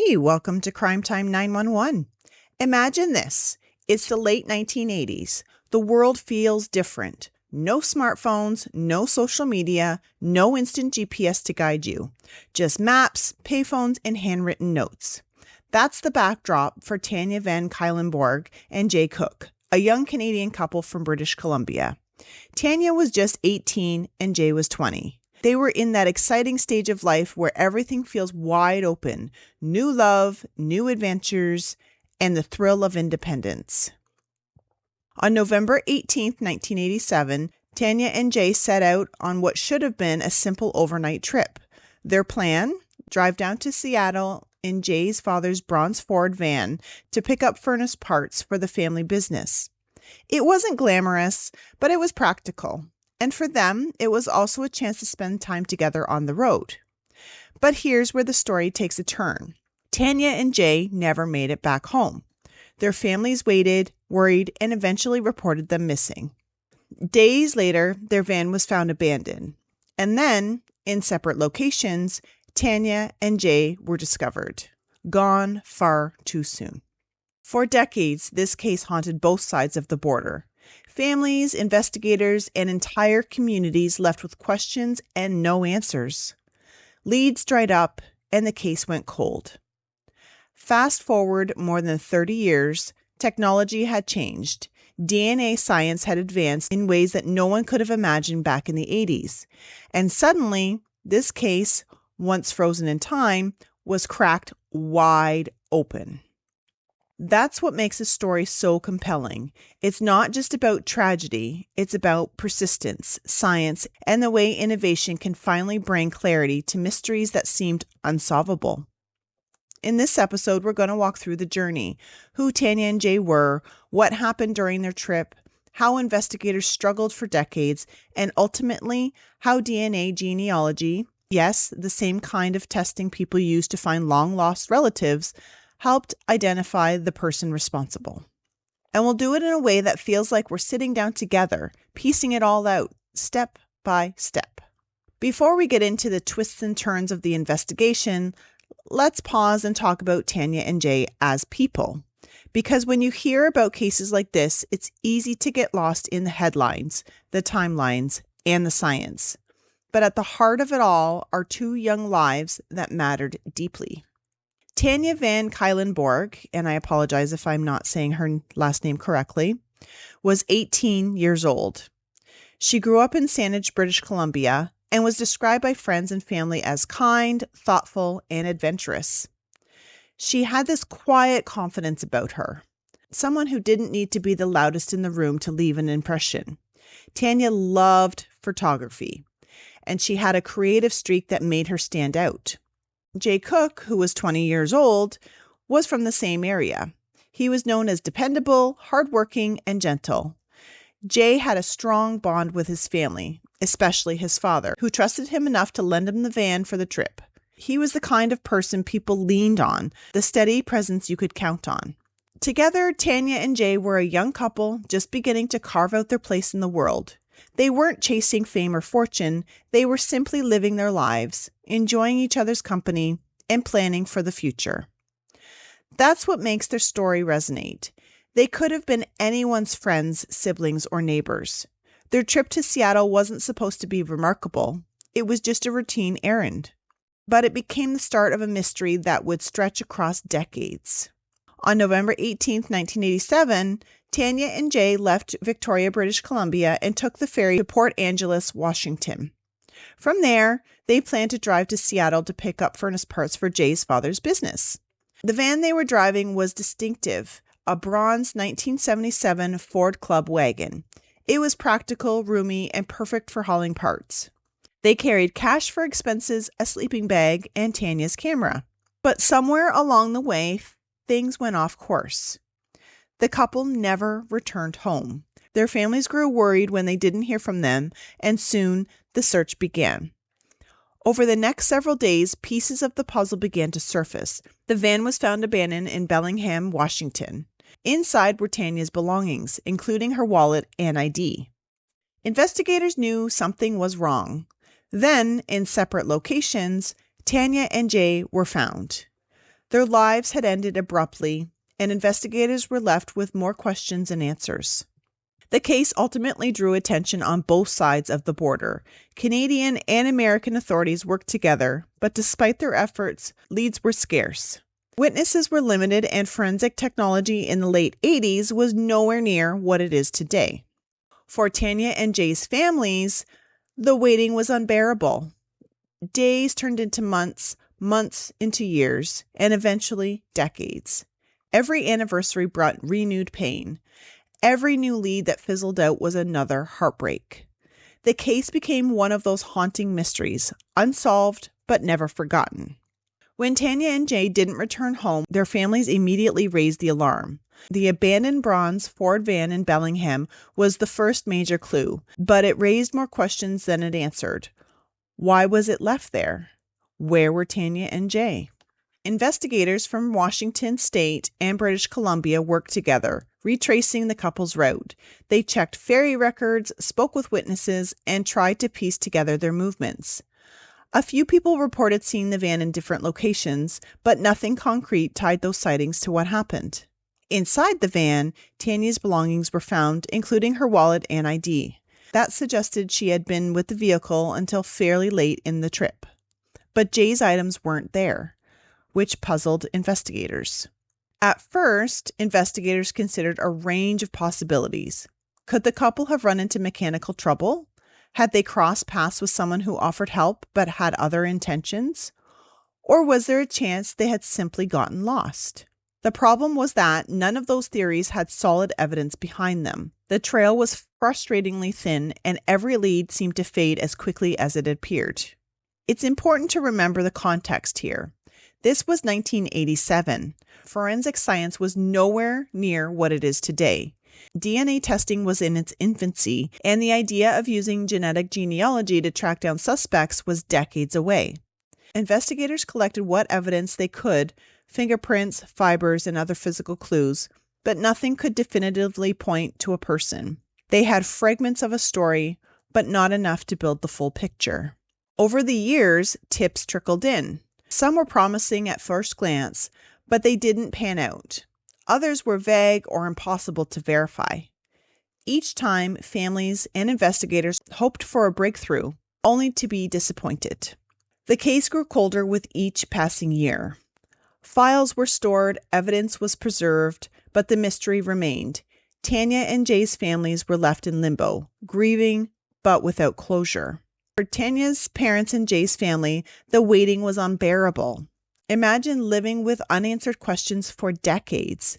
Hey, welcome to Crime Time 911. Imagine this. It's the late 1980s. The world feels different. No smartphones, no social media, no instant GPS to guide you. Just maps, payphones, and handwritten notes. That's the backdrop for Tanya Van Cuylenborg and Jay Cook, a young Canadian couple from British Columbia. Tanya was just 18 and Jay was 20. They were in that exciting stage of life where everything feels wide open. New love, new adventures, and the thrill of independence. On November 18, 1987, Tanya and Jay set out on what should have been a simple overnight trip. Their plan? Drive down to Seattle in Jay's father's bronze Ford van to pick up furnace parts for the family business. It wasn't glamorous, but it was practical. And for them, it was also a chance to spend time together on the road. But here's where the story takes a turn. Tanya and Jay never made it back home. Their families waited, worried, and eventually reported them missing. Days later, their van was found abandoned. And then, in separate locations, Tanya and Jay were discovered. Gone far too soon. For decades, this case haunted both sides of the border. Families, investigators, and entire communities left with questions and no answers. Leads dried up, and the case went cold. Fast forward more than 30 years, technology had changed. DNA science had advanced in ways that no one could have imagined back in the 80s. And suddenly, this case, once frozen in time, was cracked wide open. That's what makes a story so compelling. It's not just about tragedy, it's about persistence, science, and the way innovation can finally bring clarity to mysteries that seemed unsolvable. In this episode, we're going to walk through the journey, who Tanya and Jay were, what happened during their trip, how investigators struggled for decades, and ultimately, how DNA genealogy, yes, the same kind of testing people use to find long-lost relatives, helped identify the person responsible. And we'll do it in a way that feels like we're sitting down together, piecing it all out, step by step. Before we get into the twists and turns of the investigation, let's pause and talk about Tanya and Jay as people. Because when you hear about cases like this, it's easy to get lost in the headlines, the timelines, and the science. But at the heart of it all are two young lives that mattered deeply. Tanya Van Cuylenborg, and I apologize if I'm not saying her last name correctly, was 18 years old. She grew up in Saanich, British Columbia, and was described by friends and family as kind, thoughtful, and adventurous. She had this quiet confidence about her, someone who didn't need to be the loudest in the room to leave an impression. Tanya loved photography, and she had a creative streak that made her stand out. Jay Cook, who was 20 years old, was from the same area. He was known as dependable, hardworking, and gentle. Jay had a strong bond with his family, especially his father, who trusted him enough to lend him the van for the trip. He was the kind of person people leaned on, the steady presence you could count on. Together, Tanya and Jay were a young couple just beginning to carve out their place in the world. They weren't chasing fame or fortune, they were simply living their lives, enjoying each other's company, and planning for the future. That's what makes their story resonate. They could have been anyone's friends, siblings, or neighbors. Their trip to Seattle wasn't supposed to be remarkable. It was just a routine errand. But it became the start of a mystery that would stretch across decades. On November 18, 1987, Tanya and Jay left Victoria, British Columbia, and took the ferry to Port Angeles, Washington. From there, they planned to drive to Seattle to pick up furnace parts for Jay's father's business. The van they were driving was distinctive, a bronze 1977 Ford Club wagon. It was practical, roomy, and perfect for hauling parts. They carried cash for expenses, a sleeping bag, and Tanya's camera. But somewhere along the way, things went off course. The couple never returned home. Their families grew worried when they didn't hear from them, and soon the search began. Over the next several days, pieces of the puzzle began to surface. The van was found abandoned in Bellingham, Washington. Inside were Tanya's belongings, including her wallet and ID. Investigators knew something was wrong. Then, in separate locations, Tanya and Jay were found. Their lives had ended abruptly, and investigators were left with more questions than answers. The case ultimately drew attention on both sides of the border. Canadian and American authorities worked together, but despite their efforts, leads were scarce. Witnesses were limited, and forensic technology in the late 80s was nowhere near what it is today. For Tanya and Jay's families, the waiting was unbearable. Days turned into months, months into years, and eventually decades. Every anniversary brought renewed pain. Every new lead that fizzled out was another heartbreak. The case became one of those haunting mysteries, unsolved but never forgotten. When Tanya and Jay didn't return home, their families immediately raised the alarm. The abandoned bronze Ford van in Bellingham was the first major clue, but it raised more questions than it answered. Why was it left there? Where were Tanya and Jay? Investigators from Washington State and British Columbia worked together, retracing the couple's route. They checked ferry records, spoke with witnesses, and tried to piece together their movements. A few people reported seeing the van in different locations, but nothing concrete tied those sightings to what happened. Inside the van, Tanya's belongings were found, including her wallet and ID. That suggested she had been with the vehicle until fairly late in the trip. But Jay's items weren't there, which puzzled investigators. At first, investigators considered a range of possibilities. Could the couple have run into mechanical trouble? Had they crossed paths with someone who offered help but had other intentions? Or was there a chance they had simply gotten lost? The problem was that none of those theories had solid evidence behind them. The trail was frustratingly thin, and every lead seemed to fade as quickly as it appeared. It's important to remember the context here. This was 1987. Forensic science was nowhere near what it is today. DNA testing was in its infancy, and the idea of using genetic genealogy to track down suspects was decades away. Investigators collected what evidence they could, fingerprints, fibers, and other physical clues, but nothing could definitively point to a person. They had fragments of a story, but not enough to build the full picture. Over the years, tips trickled in. Some were promising at first glance, but they didn't pan out. Others were vague or impossible to verify. Each time, families and investigators hoped for a breakthrough, only to be disappointed. The case grew colder with each passing year. Files were stored, evidence was preserved, but the mystery remained. Tanya and Jay's families were left in limbo, grieving but without closure. For Tanya's parents and Jay's family, the waiting was unbearable. Imagine living with unanswered questions for decades.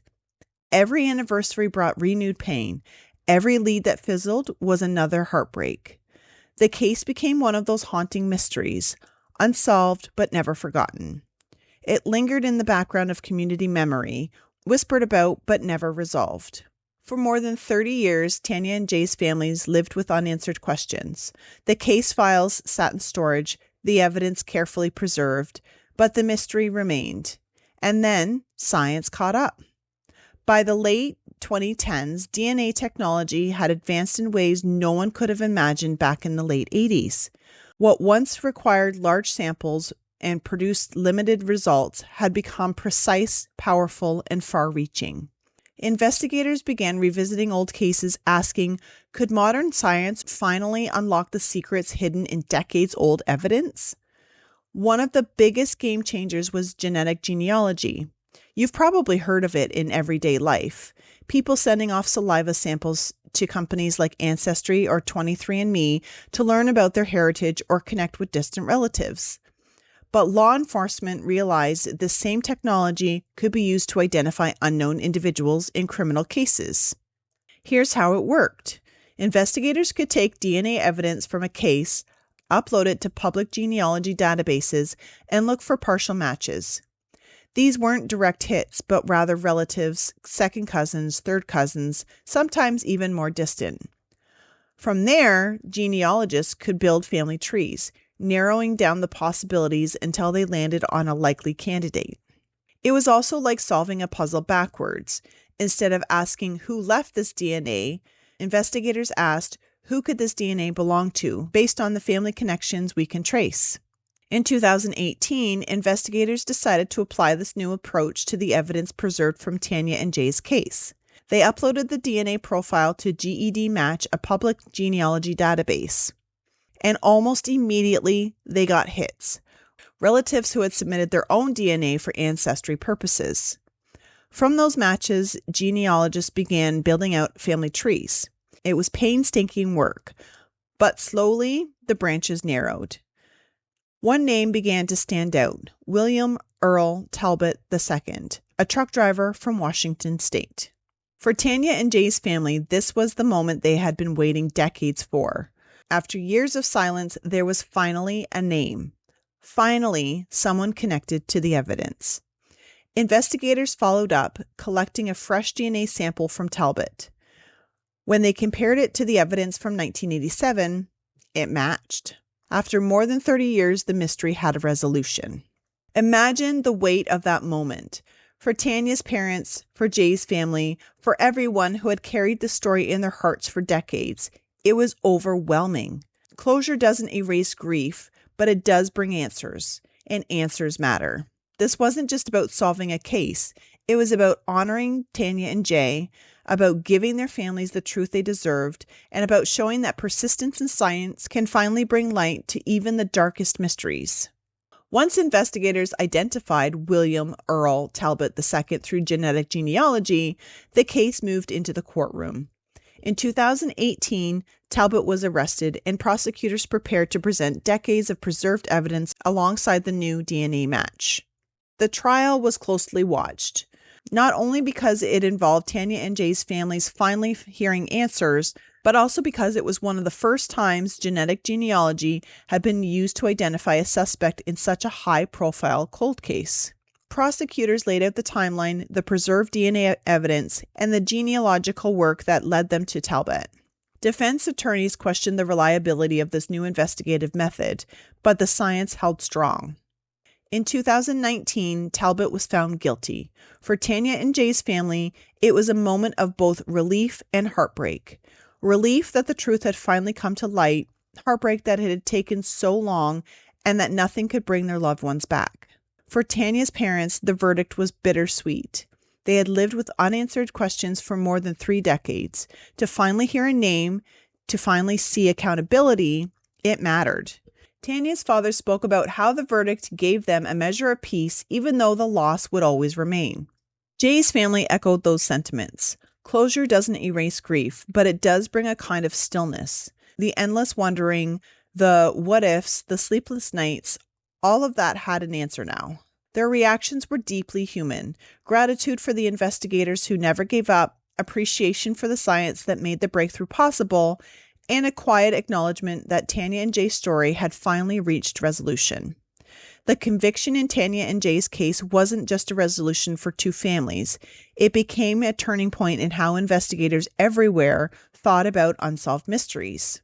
Every anniversary brought renewed pain. Every lead that fizzled was another heartbreak. The case became one of those haunting mysteries, unsolved but never forgotten. It lingered in the background of community memory, whispered about but never resolved. For more than 30 years, Tanya and Jay's families lived with unanswered questions. The case files sat in storage, the evidence carefully preserved, but the mystery remained. And then science caught up. By the late 2010s, DNA technology had advanced in ways no one could have imagined back in the late 80s. What once required large samples and produced limited results had become precise, powerful, and far-reaching. Investigators began revisiting old cases, asking, could modern science finally unlock the secrets hidden in decades-old evidence? One of the biggest game changers was genetic genealogy. You've probably heard of it in everyday life. People sending off saliva samples to companies like Ancestry or 23andMe to learn about their heritage or connect with distant relatives. But law enforcement realized this same technology could be used to identify unknown individuals in criminal cases. Here's how it worked. Investigators could take DNA evidence from a case, upload it to public genealogy databases, and look for partial matches. These weren't direct hits, but rather relatives, second cousins, third cousins, sometimes even more distant. From there, genealogists could build family trees, narrowing down the possibilities until they landed on a likely candidate. It was also like solving a puzzle backwards. Instead of asking who left this DNA, investigators asked, who could this DNA belong to, based on the family connections we can trace? In 2018, investigators decided to apply this new approach to the evidence preserved from Tanya and Jay's case. They uploaded the DNA profile to GED Match, a public genealogy database. And almost immediately, they got hits. Relatives who had submitted their own DNA for ancestry purposes. From those matches, genealogists began building out family trees. It was painstaking work, but slowly the branches narrowed. One name began to stand out, William Earl Talbot II, a truck driver from Washington State. For Tanya and Jay's family, this was the moment they had been waiting decades for. After years of silence, there was finally a name. Finally, someone connected to the evidence. Investigators followed up, collecting a fresh DNA sample from Talbot. When they compared it to the evidence from 1987, it matched. After more than 30 years, the mystery had a resolution. Imagine the weight of that moment. For Tanya's parents, for Jay's family, for everyone who had carried the story in their hearts for decades. It was overwhelming. Closure doesn't erase grief, but it does bring answers, and answers matter. This wasn't just about solving a case. It was about honoring Tanya and Jay, about giving their families the truth they deserved, and about showing that persistence in science can finally bring light to even the darkest mysteries. Once investigators identified William Earl Talbot II through genetic genealogy, the case moved into the courtroom. In 2018, Talbot was arrested, and prosecutors prepared to present decades of preserved evidence alongside the new DNA match. The trial was closely watched, not only because it involved Tanya and Jay's families finally hearing answers, but also because it was one of the first times genetic genealogy had been used to identify a suspect in such a high-profile cold case. Prosecutors laid out the timeline, the preserved DNA evidence, and the genealogical work that led them to Talbot. Defense attorneys questioned the reliability of this new investigative method, but the science held strong. In 2019, Talbot was found guilty. For Tanya and Jay's family, it was a moment of both relief and heartbreak. Relief that the truth had finally come to light, heartbreak that it had taken so long, and that nothing could bring their loved ones back. For Tanya's parents, the verdict was bittersweet. They had lived with unanswered questions for more than 3 decades. To finally hear a name, to finally see accountability, it mattered. Tanya's father spoke about how the verdict gave them a measure of peace, even though the loss would always remain. Jay's family echoed those sentiments. Closure doesn't erase grief, but it does bring a kind of stillness. The endless wondering, the what ifs, the sleepless nights, all of that had an answer now. Their reactions were deeply human. Gratitude for the investigators who never gave up, appreciation for the science that made the breakthrough possible, and a quiet acknowledgement that Tanya and Jay's story had finally reached resolution. The conviction in Tanya and Jay's case wasn't just a resolution for 2 families. It became a turning point in how investigators everywhere thought about unsolved mysteries.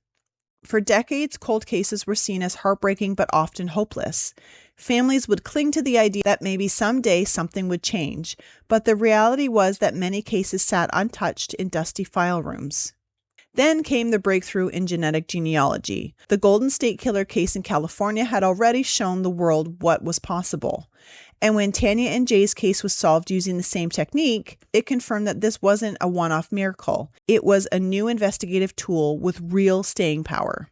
For decades, cold cases were seen as heartbreaking but often hopeless. Families would cling to the idea that maybe someday something would change, but the reality was that many cases sat untouched in dusty file rooms. Then came the breakthrough in genetic genealogy. The Golden State Killer case in California had already shown the world what was possible. And when Tanya and Jay's case was solved using the same technique, it confirmed that this wasn't a one-off miracle. It was a new investigative tool with real staying power.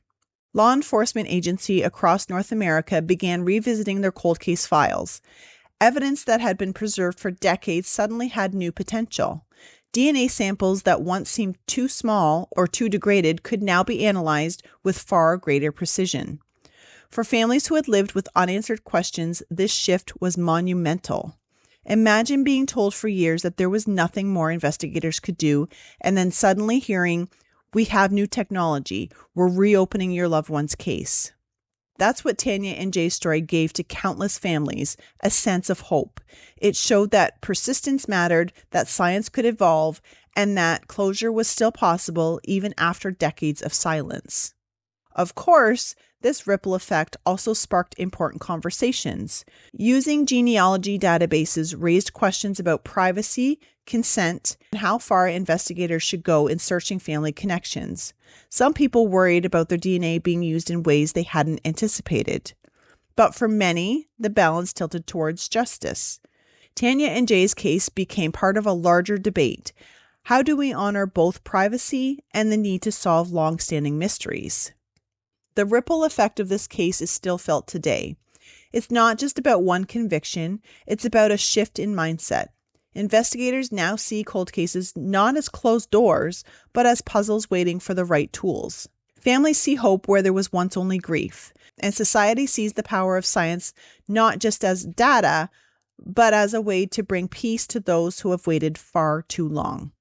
Law enforcement agencies across North America began revisiting their cold case files. Evidence that had been preserved for decades suddenly had new potential. DNA samples that once seemed too small or too degraded could now be analyzed with far greater precision. For families who had lived with unanswered questions, this shift was monumental. Imagine being told for years that there was nothing more investigators could do, and then suddenly hearing, "We have new technology. We're reopening your loved one's case." That's what Tanya and Jay's story gave to countless families, a sense of hope. It showed that persistence mattered, that science could evolve, and that closure was still possible even after decades of silence. Of course, this ripple effect also sparked important conversations. Using genealogy databases raised questions about privacy, consent, and how far investigators should go in searching family connections. Some people worried about their DNA being used in ways they hadn't anticipated. But for many, the balance tilted towards justice. Tanya and Jay's case became part of a larger debate. How do we honor both privacy and the need to solve long-standing mysteries? The ripple effect of this case is still felt today. It's not just about one conviction, it's about a shift in mindset. Investigators now see cold cases not as closed doors, but as puzzles waiting for the right tools. Families see hope where there was once only grief, and society sees the power of science not just as data, but as a way to bring peace to those who have waited far too long.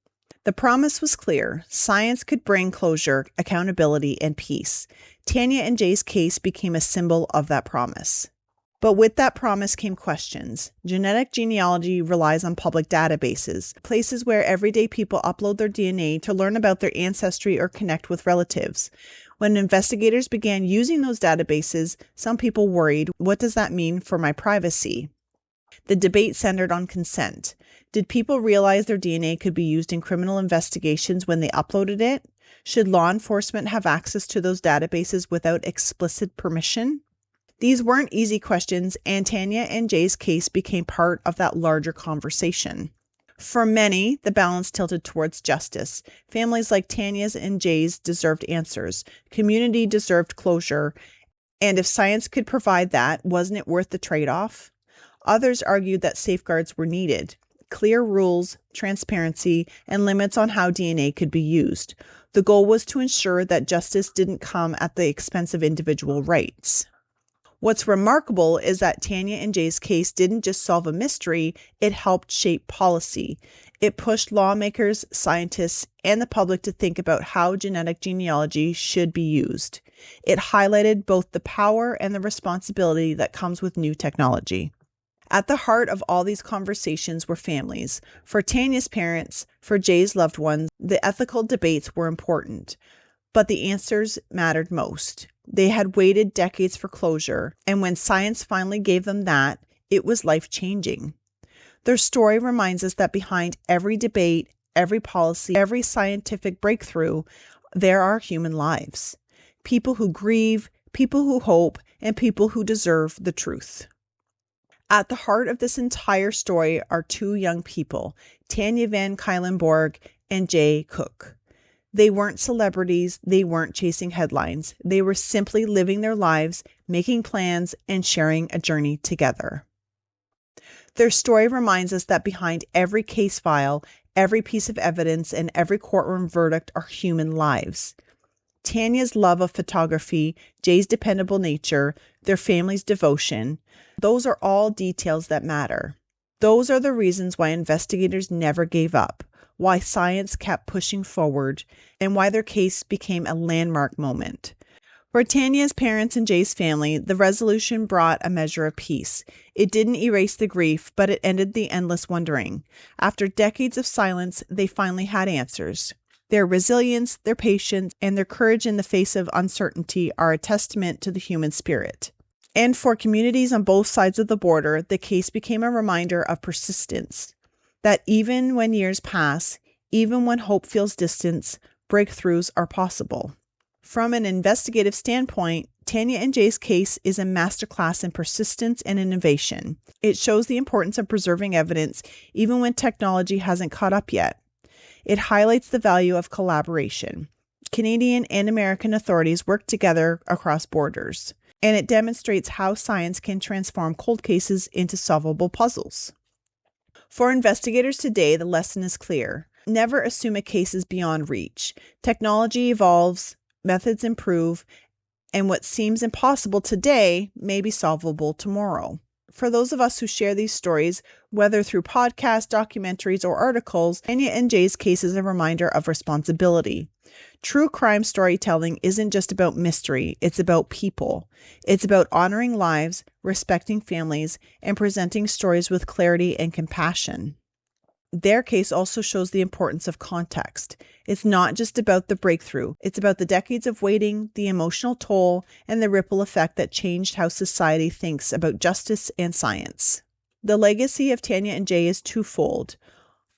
The promise was clear. Science could bring closure, accountability, and peace. Tanya and Jay's case became a symbol of that promise. But with that promise came questions. Genetic genealogy relies on public databases, places where everyday people upload their DNA to learn about their ancestry or connect with relatives. When investigators began using those databases, some people worried, what does that mean for my privacy? The debate centered on consent. Did people realize their DNA could be used in criminal investigations when they uploaded it? Should law enforcement have access to those databases without explicit permission? These weren't easy questions, and Tanya and Jay's case became part of that larger conversation. For many, the balance tilted towards justice. Families like Tanya's and Jay's deserved answers. Community deserved closure. And if science could provide that, wasn't it worth the trade-off? Others argued that safeguards were needed. Clear rules, transparency, and limits on how DNA could be used. The goal was to ensure that justice didn't come at the expense of individual rights. What's remarkable is that Tanya and Jay's case didn't just solve a mystery, it helped shape policy. It pushed lawmakers, scientists, and the public to think about how genetic genealogy should be used. It highlighted both the power and the responsibility that comes with new technology. At the heart of all these conversations were families. For Tanya's parents, for Jay's loved ones, the ethical debates were important. But the answers mattered most. They had waited decades for closure, and when science finally gave them that, it was life-changing. Their story reminds us that behind every debate, every policy, every scientific breakthrough, there are human lives. People who grieve, people who hope, and people who deserve the truth. At the heart of this entire story are two young people, Tanya Van Cuylenborg and Jay Cook. They weren't celebrities, they weren't chasing headlines. They were simply living their lives, making plans, and sharing a journey together. Their story reminds us that behind every case file, every piece of evidence, and every courtroom verdict are human lives. Tanya's love of photography, Jay's dependable nature, their family's devotion, those are all details that matter. Those are the reasons why investigators never gave up, why science kept pushing forward, and why their case became a landmark moment. For Tanya's parents and Jay's family, the resolution brought a measure of peace. It didn't erase the grief, but it ended the endless wondering. After decades of silence, they finally had answers. Their resilience, their patience, and their courage in the face of uncertainty are a testament to the human spirit. And for communities on both sides of the border, the case became a reminder of persistence. That even when years pass, even when hope feels distant, breakthroughs are possible. From an investigative standpoint, Tanya and Jay's case is a masterclass in persistence and innovation. It shows the importance of preserving evidence even when technology hasn't caught up yet. It highlights the value of collaboration. Canadian and American authorities work together across borders, and it demonstrates how science can transform cold cases into solvable puzzles. For investigators today, the lesson is clear. Never assume a case is beyond reach. Technology evolves, methods improve, and what seems impossible today may be solvable tomorrow. For those of us who share these stories, whether through podcasts, documentaries, or articles, Tanya and Jay's case is a reminder of responsibility. True crime storytelling isn't just about mystery, it's about people. It's about honoring lives, respecting families, and presenting stories with clarity and compassion. Their case also shows the importance of context. It's not just about the breakthrough. It's about the decades of waiting, the emotional toll, and the ripple effect that changed how society thinks about justice and science. The legacy of Tanya and Jay is twofold.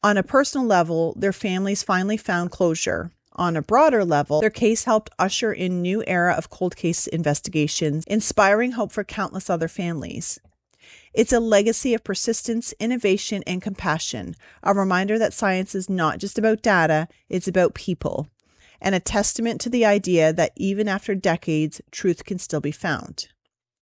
On a personal level, their families finally found closure. On a broader level, their case helped usher in a new era of cold case investigations, inspiring hope for countless other families. It's a legacy of persistence, innovation, and compassion, a reminder that science is not just about data, it's about people, and a testament to the idea that even after decades, truth can still be found.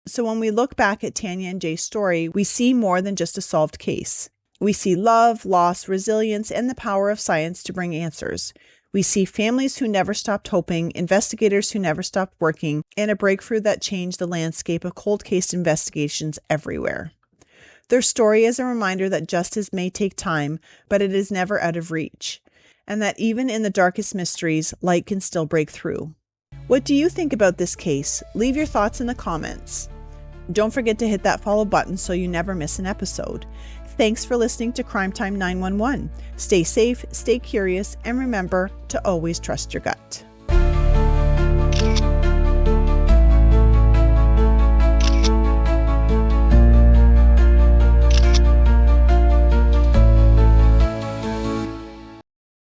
So when we look back at Tanya and Jay's story, we see more than just a solved case. We see love, loss, resilience, and the power of science to bring answers. We see families who never stopped hoping, investigators who never stopped working, and a breakthrough that changed the landscape of cold case investigations everywhere. Their story is a reminder that justice may take time, but it is never out of reach, and that even in the darkest mysteries, light can still break through. What do you think about this case? Leave your thoughts in the comments. Don't forget to hit that follow button so you never miss an episode. Thanks for listening to Crime Time 911. Stay safe, stay curious, and remember to always trust your gut.